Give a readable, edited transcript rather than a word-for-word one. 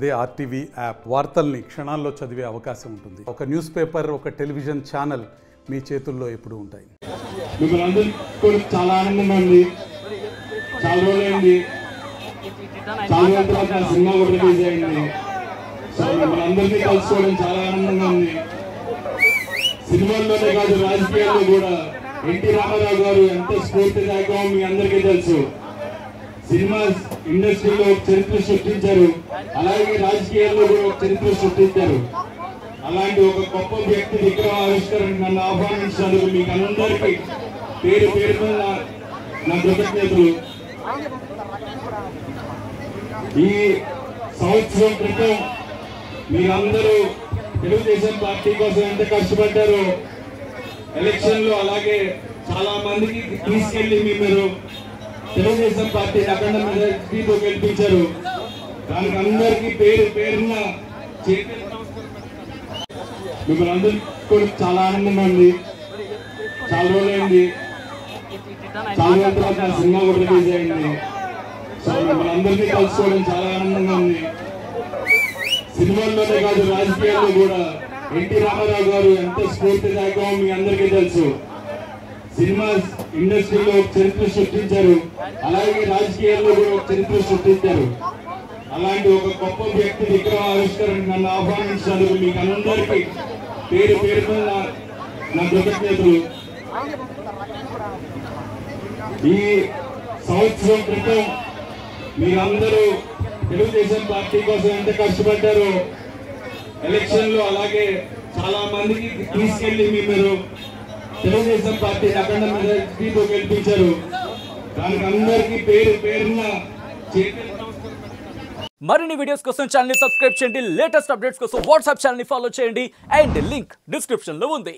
అదే RTV app వార్తల్ని క్షణాల్లో చదివే అవకాశం ఉంటుంది. ఒక న్యూస్ పేపర్, ఒక టెలివిజన్ ఛానల్ మీ చేతుల్లో ఎప్పుడూ ఉంటాయి. మిమ్మల్ని అందరికీ కూడా చాలా ఆనందంగా ఉంది. చాలా రోజులైంది, చాలా రోజుల తర్వాత సినిమా కూడా రిలీజ్ అయింది. సో మిమ్మల్ని అందరినీ కలుసుకోవడం చాలా ఆనందంగా ఉంది. సినిమాల్లోనే కాదు, రాజకీయాల్లో కూడా ఎన్టీ రామారావు గారు ఎంత స్ఫూర్తిదాయకమో మీ అందరికీ తెలుసు. సినిమా ఇండస్ట్రీలో ఒక చరిత్ర సృష్టించారు, అలాగే రాజకీయాల్లో కూడా ఒక చరిత్ర సృష్టించారు. అలాంటి ఒక గొప్ప వ్యక్తి విగ్రహ ఆవిష్కరణకు నన్ను ఆహ్వానించినందుకు మీకు అందరికీ పేరు పేరు మీద నా కృతజ్ఞతలు. ఈ సంవత్సరం క్రితం మీరందరూ తెలుగుదేశం పార్టీ కోసం ఎంత కష్టపడ్డారో ఎలక్షన్ లో, అలాగే చాలా మందికి తీసుకెళ్లి మీరు తెలుగుదేశం పార్టీ అఖండ మెజారిటీతో గెలిపించారు. దానికి అందరికీ పేరు పేరున మిమ్మల్ని అందరికీ కూడా చాలా ఆనందంగా ఉంది. చాలా రోజులైంది, చాలా రోజుల తర్వాత సినిమా కూడా రిలీజ్ అయింది. సో మిమ్మల్ని అందరినీ కలుసుకోవడం చాలా ఆనందంగా ఉంది. సినిమాల్లోనే కాదు, రాజకీయాల్లో కూడా ఎన్టీ రామారావు గారు ఎంత స్ఫూర్తిదాయకమో మీ అందరికీ తెలుసు. సినిమా ఇండస్ట్రీలో ఒక చరిత్ర సృష్టించారు, అలాగే రాజకీయాల్లో కూడా ఒక చరిత్ర సృష్టించారు. అలాంటి ఒక గొప్ప వ్యక్తి విగ్రహ ఆవిష్కరణకు నన్ను ఆహ్వానించినందుకు మీకు అందరికీ పేరు పేరు మీద నా కృతజ్ఞతలు. ఈ సంవత్సరం క్రితం మీరందరూ తెలుగుదేశం పార్టీ కోసం ఎంత కష్టపడ్డారో ఎలక్షన్ లో, అలాగే చాలా మందికి తీసుకెళ్లి మీరు తెలుగుదేశం పార్టీ అఖండ మెజారిటీతో గెలిపించారు. దానికి అందరికీ పేరు పేరున మరిన్ని వీడియోస్ కోసం ఛానల్ ని సబ్స్క్రైబ్ చేయండి. లేటెస్ట్ అప్డేట్స్ కోసం వాట్సాప్ ఛానల్ ని ఫాలో చేయండి. అండ్ లింక్ డిస్క్రిప్షన్ లో ఉంది.